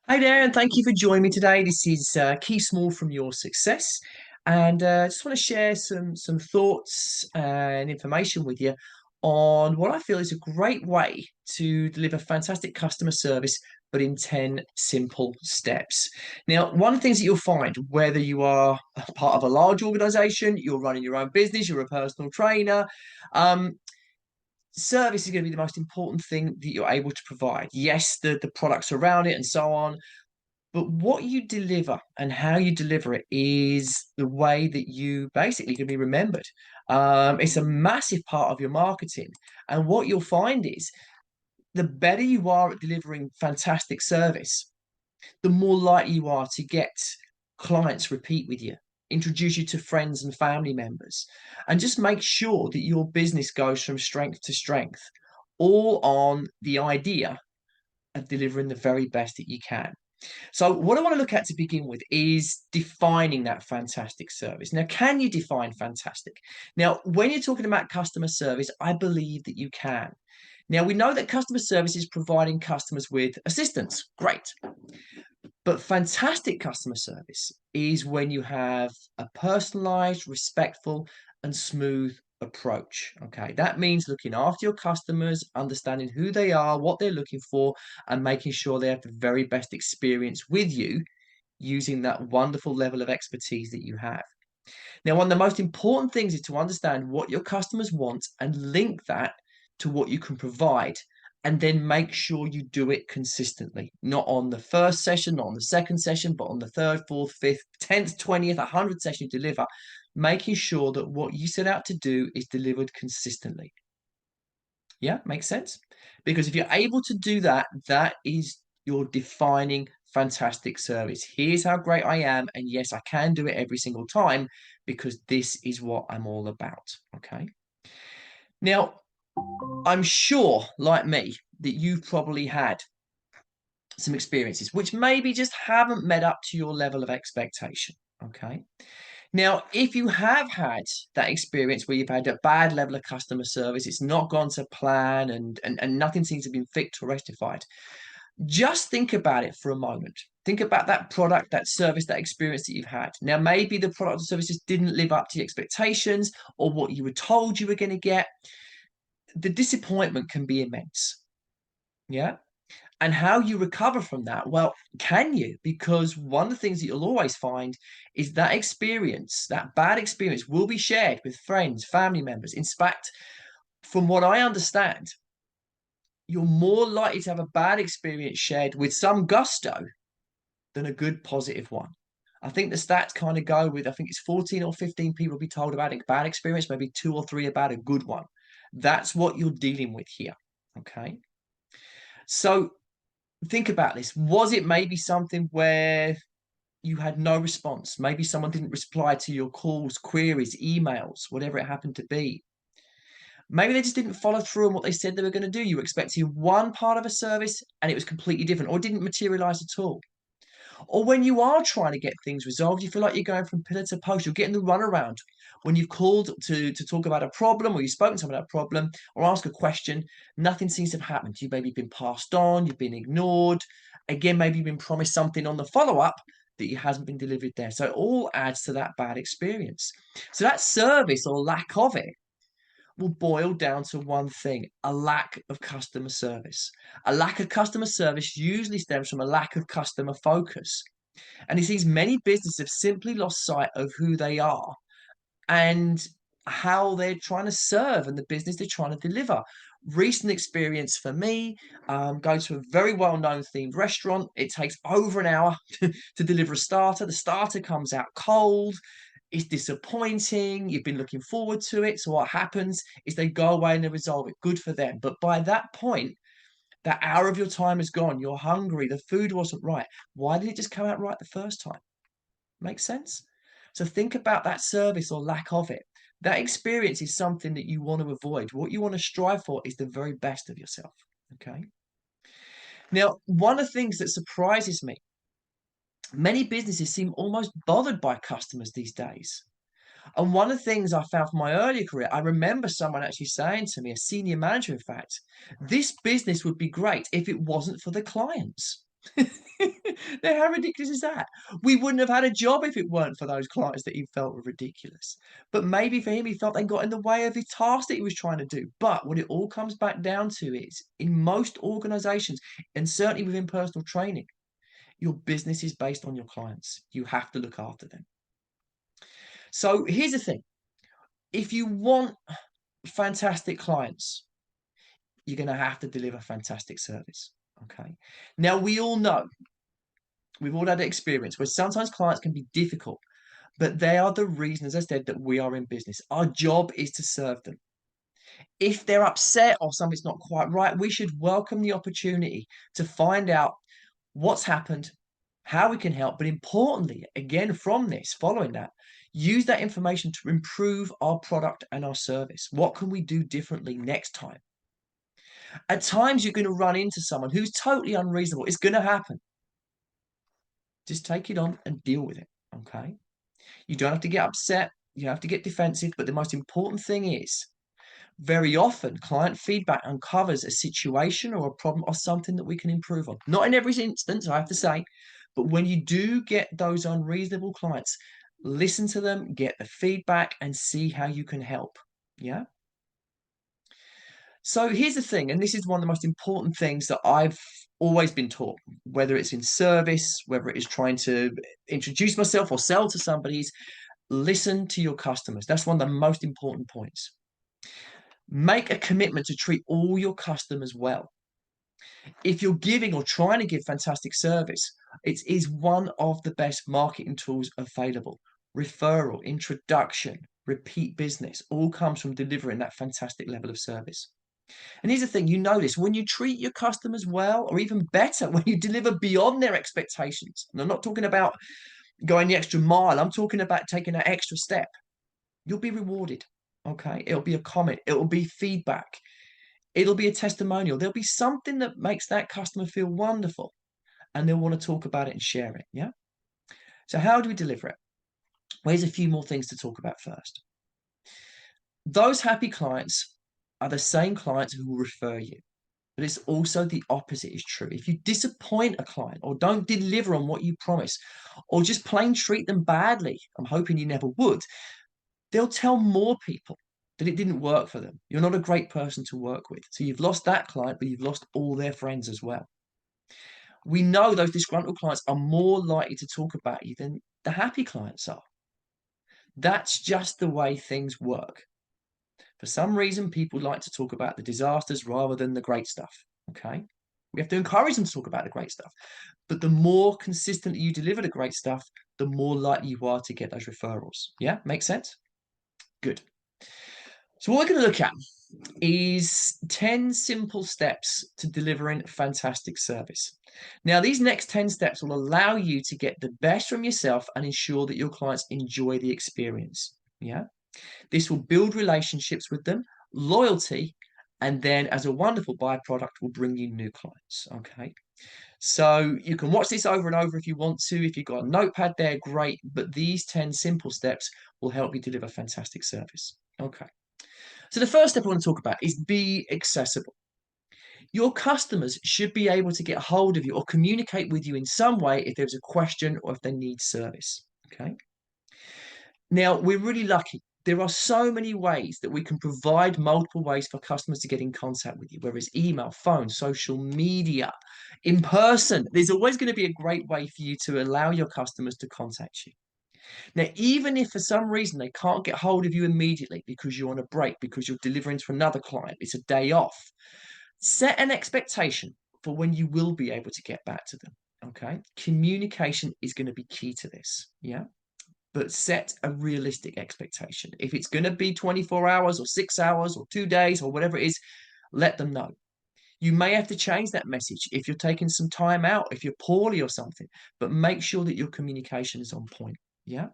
Hi there, and thank you for joining me today. This is Keith Small from Your Success, and I just want to share some thoughts and information with you on what I feel is a great way to deliver fantastic customer service, but in 10 simple steps. Now, one of the things that you'll find, whether you are a part of a large organization, you're running your own business, you're a personal trainer, um, service is going to be the most important thing that you're able to provide. Yes, the products around it and so on, but what you deliver and how you deliver it is the way that you basically can be remembered. It's a massive part of your marketing. And what you'll find is the better you are at delivering fantastic service, the more likely you are to get clients repeat with you, introduce you to friends and family members, and just make sure that your business goes from strength to strength, all on the idea of delivering the very best that you can. So, what I want to look at to begin with is defining that fantastic service. Now, can you define fantastic? Now, when you're talking about customer service, I believe that you can. Now, we know that customer service is providing customers with assistance. Great. But fantastic customer service is when you have a personalized, respectful, and smooth approach. Okay. That means looking after your customers, understanding who they are, what they're looking for, and making sure they have the very best experience with you using that wonderful level of expertise that you have. Now, one of the most important things is to understand what your customers want and link that to what you can provide. And then make sure you do it consistently, not on the first session, not on the second session, but on the third, fourth, fifth, 10th, 20th, 100th session you deliver, making sure that what you set out to do is delivered consistently. Yeah, makes sense. Because if you're able to do that, that is your defining fantastic service. Here's how great I am. And yes, I can do it every single time because this is what I'm all about. Okay. Now, I'm sure, like me, that you've probably had some experiences which maybe just haven't met up to your level of expectation. Okay. Now, if you have had that experience where you've had a bad level of customer service, it's not gone to plan and nothing seems to have been fixed or rectified, just think about it for a moment. Think about that product, that service, that experience that you've had. Now, maybe the product or services didn't live up to your expectations or what you were told you were going to get. The disappointment can be immense. Yeah. And how you recover from that? Well, can you? Because one of the things that you'll always find is that experience, that bad experience, will be shared with friends, family members. In fact, from what I understand, you're more likely to have a bad experience shared with some gusto than a good positive one. I think the stats kind of go with, I think it's 14 or 15 people be told about a bad experience, maybe two or three about a good one. That's what you're dealing with here. Okay. So think about this. Was it maybe something where you had no response? Maybe someone didn't reply to your calls, queries, emails, whatever it happened to be. Maybe they just didn't follow through on what they said they were going to do. You were expecting one part of a service and it was completely different or didn't materialize at all. Or when you are trying to get things resolved, you feel like you're going from pillar to post. You're getting the runaround. When you've called to talk about a problem or you've spoken to someone about a problem or ask a question, nothing seems to have happened. You've maybe been passed on, you've been ignored. Again, maybe you've been promised something on the follow-up that it hasn't been delivered there. So it all adds to that bad experience. So that service or lack of it will boil down to one thing: a lack of customer service. A lack of customer service usually stems from a lack of customer focus. And it seems many businesses have simply lost sight of who they are and how they're trying to serve and the business they're trying to deliver. Recent experience for me, go to a very well-known themed restaurant. It takes over an hour to deliver a starter. The starter comes out cold. It's disappointing. You've been looking forward to it. So what happens is they go away and they resolve it. Good for them. But by that point, that hour of your time is gone. You're hungry. The food wasn't right. Why did it just come out right the first time? Makes sense? So think about that service or lack of it. That experience is something that you want to avoid. What you want to strive for is the very best of yourself. Okay. Now, one of the things that surprises me, many businesses seem almost bothered by customers these days. And one of the things I found from my earlier career, I remember someone actually saying to me, a senior manager, in fact, this business would be great if it wasn't for the clients. Now, how ridiculous is that? We wouldn't have had a job if it weren't for those clients that he felt were ridiculous. But maybe for him, he felt they got in the way of the task that he was trying to do. But what it all comes back down to is in most organizations, and certainly within personal training, your business is based on your clients. You have to look after them. So here's the thing. If you want fantastic clients, you're going to have to deliver fantastic service. Okay. Now, we all know, we've all had experience where sometimes clients can be difficult, but they are the reason, as I said, that we are in business. Our job is to serve them. If they're upset or something's not quite right, we should welcome the opportunity to find out what's happened, how we can help, but importantly, again, from this, following that, use that information to improve our product and our service. What can we do differently next time? At times, you're going to run into someone who's totally unreasonable. It's going to happen. Just take it on and deal with it. Okay. You don't have to get upset. You have to get defensive. But the most important thing is very often client feedback uncovers a situation or a problem or something that we can improve on. Not in every instance, I have to say, but when you do get those unreasonable clients, listen to them, get the feedback, and see how you can help. Yeah. So here's the thing, and this is one of the most important things that I've always been taught, whether it's in service, whether it is trying to introduce myself or sell to somebody's, listen to your customers. That's one of the most important points. Make a commitment to treat all your customers well. If you're giving or trying to give fantastic service, it is one of the best marketing tools available. Referral, introduction, repeat business, all comes from delivering that fantastic level of service. And here's the thing, you notice when you treat your customers well, or even better, when you deliver beyond their expectations, and I'm not talking about going the extra mile, I'm talking about taking that extra step, you'll be rewarded. Okay. It'll be a comment, it'll be feedback, it'll be a testimonial. There'll be something that makes that customer feel wonderful and they'll want to talk about it and share it. Yeah. So, how do we deliver it? Well, here's a few more things to talk about first. Those happy clients are the same clients who will refer you. But it's also the opposite is true. If you disappoint a client or don't deliver on what you promise, or just plain treat them badly, I'm hoping you never would, they'll tell more people that it didn't work for them. You're not a great person to work with. So you've lost that client, but you've lost all their friends as well. We know those disgruntled clients are more likely to talk about you than the happy clients are. That's just the way things work. For some reason, people like to talk about the disasters rather than the great stuff. Okay. We have to encourage them to talk about the great stuff. But the more consistently you deliver the great stuff, the more likely you are to get those referrals. Yeah, makes sense? Good. So what we're going to look at is 10 simple steps to delivering fantastic service. Now, these next 10 steps will allow you to get the best from yourself and ensure that your clients enjoy the experience. Yeah. This will build relationships with them, loyalty, and then as a wonderful byproduct will bring you new clients. Okay. So you can watch this over and over if you want to. If you've got a notepad there, great. But these 10 simple steps will help you deliver fantastic service. Okay. So the first step I want to talk about is be accessible. Your customers should be able to get hold of you or communicate with you in some way if there's a question or if they need service. Okay. Now, we're really lucky. There are so many ways that we can provide multiple ways for customers to get in contact with you, whether it's email, phone, social media, in person. There's always going to be a great way for you to allow your customers to contact you. Now, even if for some reason they can't get hold of you immediately because you're on a break, because you're delivering to another client, it's a day off, set an expectation for when you will be able to get back to them. Okay. Communication is going to be key to this. Yeah. But set a realistic expectation. If it's going to be 24 hours or 6 hours or 2 days or whatever it is, let them know. You may have to change that message if you're taking some time out, if you're poorly or something, but make sure that your communication is on point. Yeah.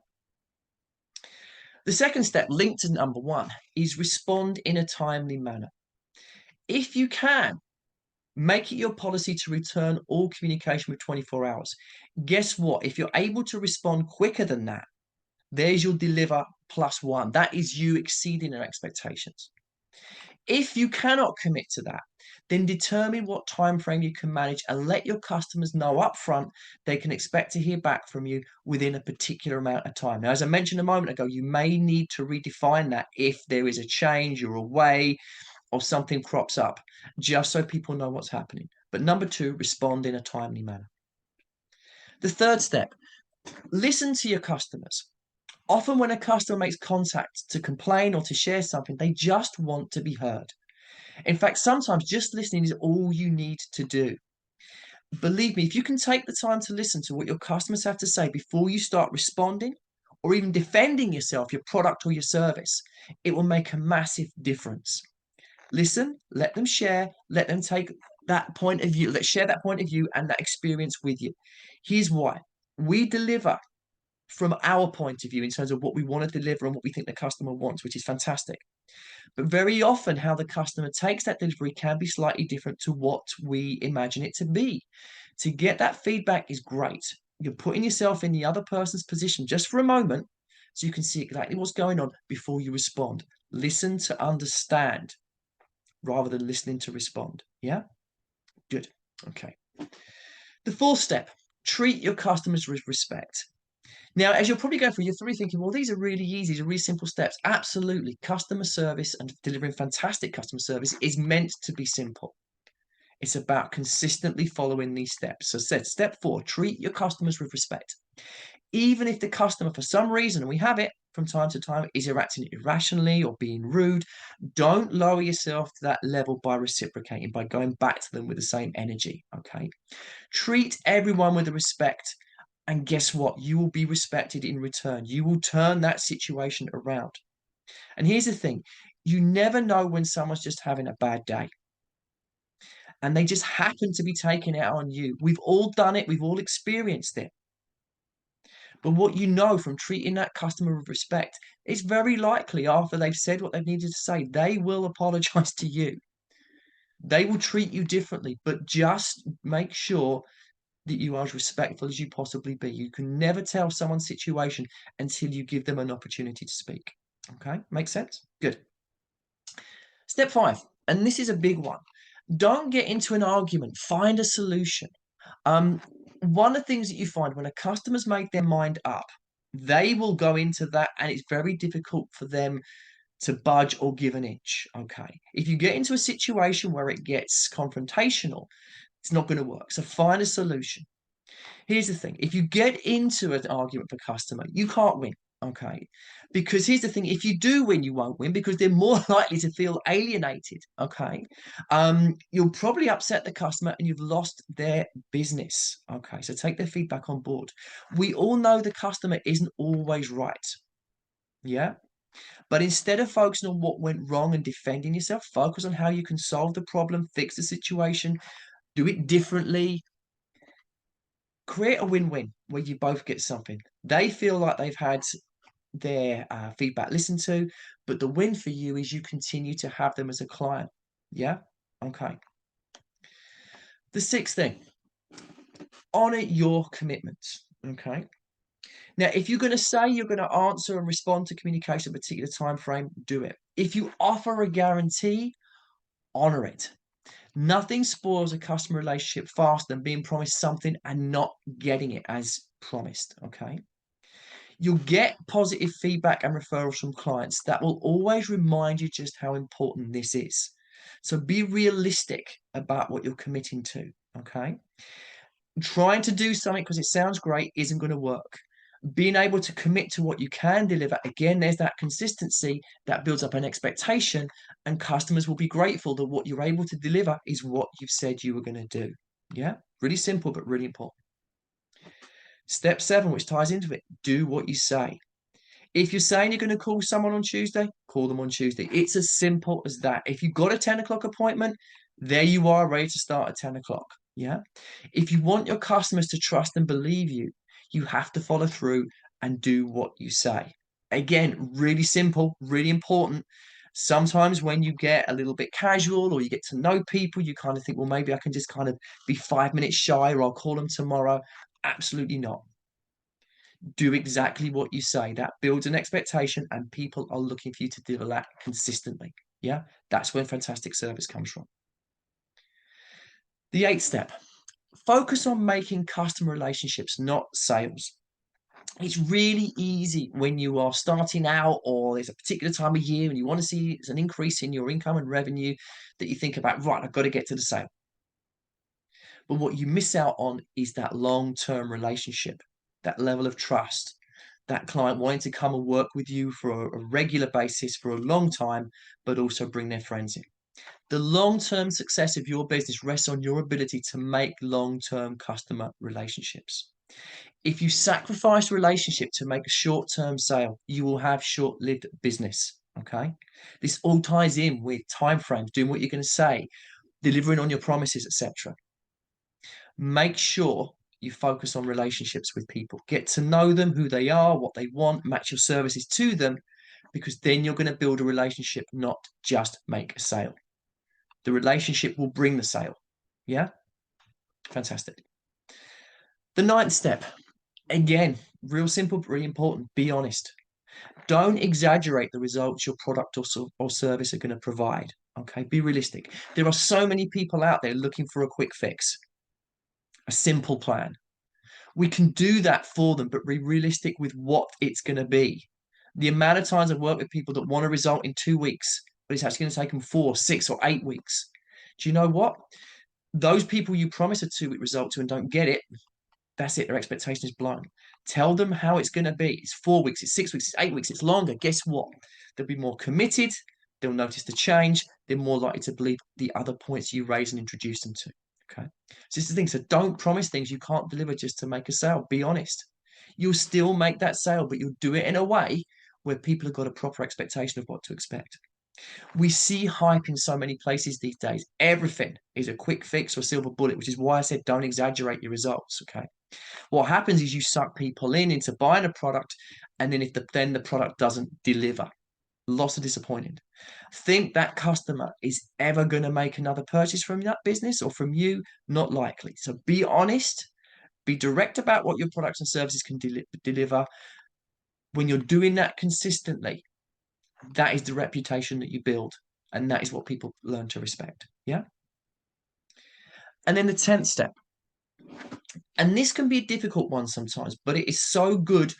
The second step, linked to number one, is respond in a timely manner. If you can, make it your policy to return all communication with 24 hours. Guess what? If you're able to respond quicker than that, there's your deliver plus one. That is you exceeding their expectations. If you cannot commit to that, then determine what time frame you can manage and let your customers know upfront they can expect to hear back from you within a particular amount of time. Now, as I mentioned a moment ago, you may need to redefine that if there is a change, you're away, or something crops up, just so people know what's happening. But number two, respond in a timely manner. The third step, listen to your customers. Often, when a customer makes contact to complain or to share something, they just want to be heard. In fact, sometimes just listening is all you need to do. Believe me, if you can take the time to listen to what your customers have to say before you start responding or even defending yourself, your product, or your service, it will make a massive difference. Listen, let them share, let them take that point of view, let's share that point of view and that experience with you. Here's why. We deliver from our point of view in terms of what we want to deliver and what we think the customer wants, which is fantastic. But very often, how the customer takes that delivery can be slightly different to what we imagine it to be. To get that feedback is great. You're putting yourself in the other person's position just for a moment so you can see exactly what's going on before you respond. Listen to understand rather than listening to respond. Yeah? Good. Okay. The fourth step, treat your customers with respect. Now, as you're probably going through, you're probably thinking, well, these are really easy, these are really simple steps. Absolutely. Customer service and delivering fantastic customer service is meant to be simple. It's about consistently following these steps. So, step four, treat your customers with respect. Even if the customer, for some reason, and we have it from time to time, is acting irrationally or being rude, don't lower yourself to that level by reciprocating, by going back to them with the same energy. Okay. Treat everyone with respect. And guess what? You will be respected in return. You will turn that situation around. And here's the thing, you never know when someone's just having a bad day and they just happen to be taking it out on you. We've all done it, we've all experienced it. But what you know from treating that customer with respect, it's very likely after they've said what they've needed to say, they will apologize to you. They will treat you differently, but just make sure that you are as respectful as you possibly be. You can never tell someone's situation until you give them an opportunity to speak. Okay, makes sense? Good. Step five, and this is a big one. Don't get into an argument, find a solution. One of the things that you find when a customer's made their mind up, they will go into that and it's very difficult for them to budge or give an inch. Okay. If you get into a situation where it gets confrontational, it's not going to work. So find a solution. Here's the thing, if you get into an argument with a customer, you can't win. Okay. Because here's the thing, if you do win, you won't win because they're more likely to feel alienated. Okay. You'll probably upset the customer and you've lost their business. Okay. So take their feedback on board. We all know the customer isn't always right. Yeah. But instead of focusing on what went wrong and defending yourself, focus on how you can solve the problem, fix the situation, do it differently. Create a win-win where you both get something. They feel like they've had their feedback listened to, but the win for you is you continue to have them as a client. Yeah? Okay. The sixth thing, honor your commitments. Okay. Now, if you're going to say you're going to answer and respond to communication at a particular time frame, do it. If you offer a guarantee, honor it. Nothing spoils a customer relationship faster than being promised something and not getting it as promised. Okay. You'll get positive feedback and referrals from clients that will always remind you just how important this is. So be realistic about what you're committing to. Okay. Trying to do something because it sounds great isn't going to work. Being able to commit to what you can deliver, again, there's that consistency that builds up an expectation, and customers will be grateful that what you're able to deliver is what you've said you were going to do. Yeah, really simple, but really important. Step seven, which ties into it, do what you say. If you're saying you're going to call someone on Tuesday, call them on Tuesday. It's as simple as that. If you've got a 10 o'clock appointment, there you are ready to start at 10 o'clock. Yeah. If you want your customers to trust and believe you, you have to follow through and do what you say. Again, really simple, really important. Sometimes when you get a little bit casual or you get to know people, you kind of think, well, maybe I can just kind of be 5 minutes shy or I'll call them tomorrow. Absolutely not. Do exactly what you say. That builds an expectation and people are looking for you to deliver that consistently. Yeah, that's where fantastic service comes from. The eighth step, focus on making customer relationships, not sales. It's really easy when you are starting out or there's a particular time of year and you want to see an increase in your income and revenue that you think about, right, I've got to get to the sale. But what you miss out on is that long-term relationship, that level of trust, that client wanting to come and work with you for a regular basis for a long time, but also bring their friends in. The long-term success of your business rests on your ability to make long-term customer relationships. If you sacrifice relationship to make a short-term sale, you will have short-lived business. Okay. This all ties in with timeframes, doing what you're going to say, delivering on your promises, etc. Make sure you focus on relationships with people. Get to know them, who they are, what they want, match your services to them, because then you're going to build a relationship, not just make a sale. The relationship will bring the sale. Yeah. Fantastic. The ninth step, again, real simple, really important. Be honest. Don't exaggerate the results your product or service are going to provide. Okay, be realistic. There are so many people out there looking for a quick fix, a simple plan. We can do that for them, but be realistic with what it's going to be. The amount of times I've worked with people that want a result in 2 weeks, but it's actually going to take them 4, 6, or 8 weeks. Do you know what? Those people you promise a 2 week result to and don't get it, that's it. Their expectation is blown. Tell them how it's going to be. It's 4 weeks, it's 6 weeks, it's 8 weeks, it's longer. Guess what? They'll be more committed. They'll notice the change. They're more likely to believe the other points you raise and introduce them to. Okay. So this is the thing. So don't promise things you can't deliver just to make a sale. Be honest. You'll still make that sale, but you'll do it in a way where people have got a proper expectation of what to expect. We see hype in so many places these days. Everything is a quick fix or silver bullet, which is why I said don't exaggerate your results. Okay. What happens is you suck people in into buying a product, and then if the product doesn't deliver, lots of disappointing. Think that customer is ever going to make another purchase from that business or from you? Not likely. So be honest, be direct about what your products and services can deliver. When you're doing that consistently, that is the reputation that you build, and that is what people learn to respect. Yeah. And then the 10th step, and this can be a difficult one sometimes, but it is so good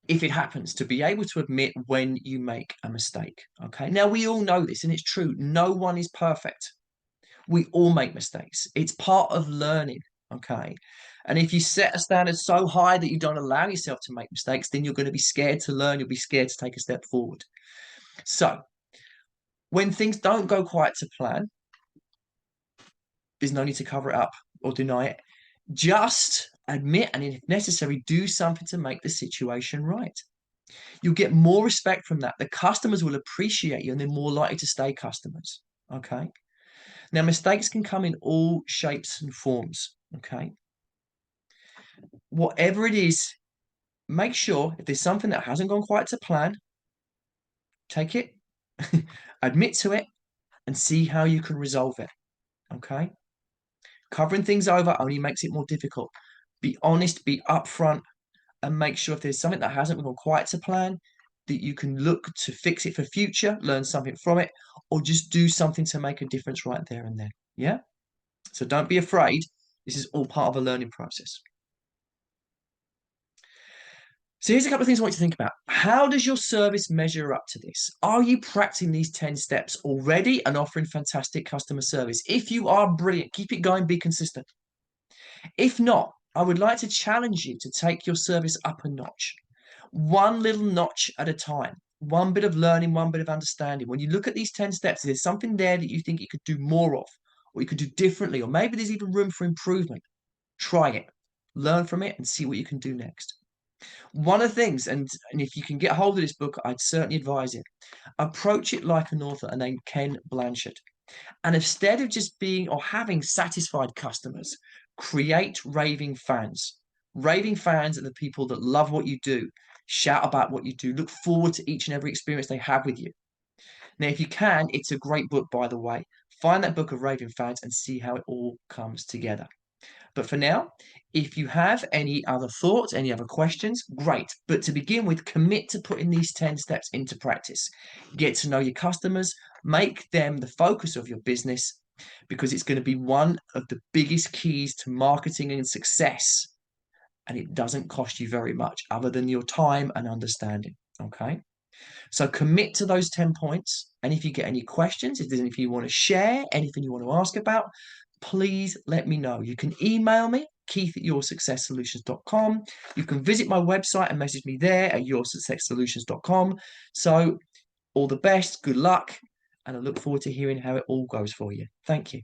if it happens, to be able to admit when you make a mistake. Okay. Now, we all know this, and it's true. No one is perfect. We all make mistakes. It's part of learning. Okay. And if you set a standard so high that you don't allow yourself to make mistakes, then you're going to be scared to learn. You'll be scared to take a step forward. So, when things don't go quite to plan, there's no need to cover it up or deny it. Just admit and, if necessary, do something to make the situation right. You'll get more respect from that. The customers will appreciate you and they're more likely to stay customers. Okay. Now, mistakes can come in all shapes and forms. Okay. Whatever it is, make sure if there's something that hasn't gone quite to plan, take it, admit to it, and see how you can resolve it. Okay. Covering things over only makes it more difficult. Be honest, be upfront, and make sure if there's something that hasn't gone quite to plan, that you can look to fix it for future, learn something from it, or just do something to make a difference right there and then. Yeah. So don't be afraid. This is all part of a learning process. So here's a couple of things I want you to think about. How does your service measure up to this? Are you practicing these 10 steps already and offering fantastic customer service? If you are, brilliant. Keep it going, be consistent. If not, I would like to challenge you to take your service up a notch, one little notch at a time, one bit of learning, one bit of understanding. When you look at these 10 steps, there's something there that you think you could do more of, or you could do differently, or maybe there's even room for improvement. Try it, learn from it, and see what you can do next. One of the things, and if you can get hold of this book, I'd certainly advise it. Approach it like an author named Ken Blanchard. And instead of just being or having satisfied customers, create raving fans. Raving fans are the people that love what you do, shout about what you do, look forward to each and every experience they have with you. Now, if you can, it's a great book, by the way. Find that book of raving fans and see how it all comes together. But for now, if you have any other thoughts, any other questions, great. But to begin with, commit to putting these 10 steps into practice. Get to know your customers, Make them the focus of your business because it's going to be one of the biggest keys to marketing and success. And it doesn't cost you very much other than your time and understanding. Okay. So commit to those 10 points. And if you get any questions, if there's anything you want to share, anything you want to ask about, please let me know. You can email me, keith@yoursuccesssolutions.com. You can visit my website and message me there at yoursuccesssolutions.com. So all the best, good luck, and I look forward to hearing how it all goes for you. Thank you.